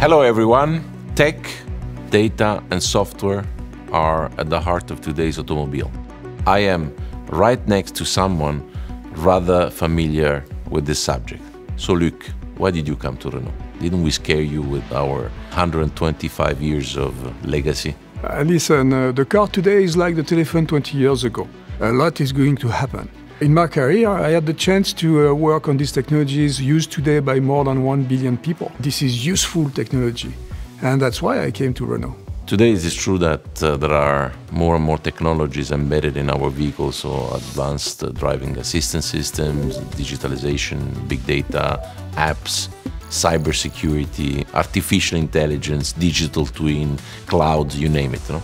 Hello everyone. Tech, data and software are at the heart of today's automobile. I am right next to someone rather familiar with this subject. So Luc, why did you come to Renault? Didn't we scare you with our 125 years of legacy? Listen, the car today is like the telephone 20 years ago. A lot is going to happen. In my career, I had the chance to work on these technologies used today by more than 1 billion people. This is useful technology, and that's why I came to Renault. Today it is true that there are more and more technologies embedded in our vehicles, so advanced driving assistance systems, digitalization, big data, apps, cybersecurity, artificial intelligence, digital twin, cloud, you name it. No?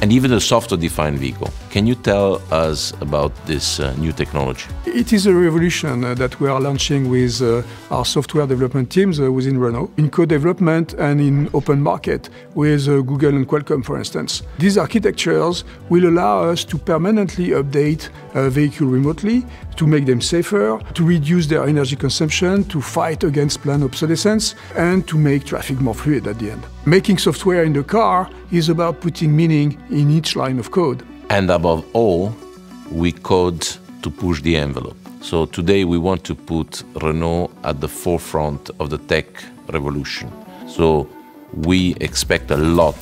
And even a software-defined vehicle. Can you tell us about this new technology? It is a revolution that we are launching with our software development teams within Renault, in co-development and in open market with Google and Qualcomm, for instance. These architectures will allow us to permanently update a vehicle remotely, to make them safer, to reduce their energy consumption, to fight against planned obsolescence, and to make traffic more fluid at the end. Making software in the car is about putting meaning in each line of code. And above all, we code to push the envelope. So today we want to put Renault at the forefront of the tech revolution. So we expect a lot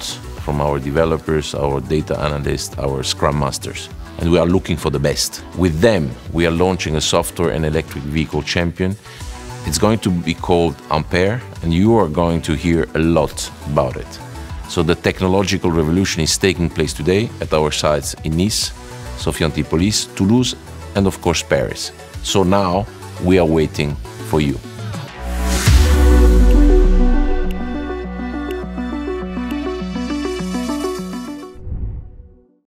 from our developers, our data analysts, our Scrum Masters. And we are looking for the best. With them, we are launching a software and electric vehicle champion. It's going to be called Ampere, and you are going to hear a lot about it. So the technological revolution is taking place today at our sites in Nice, Sophia Antipolis, Toulouse, and of course Paris. So now we are waiting for you.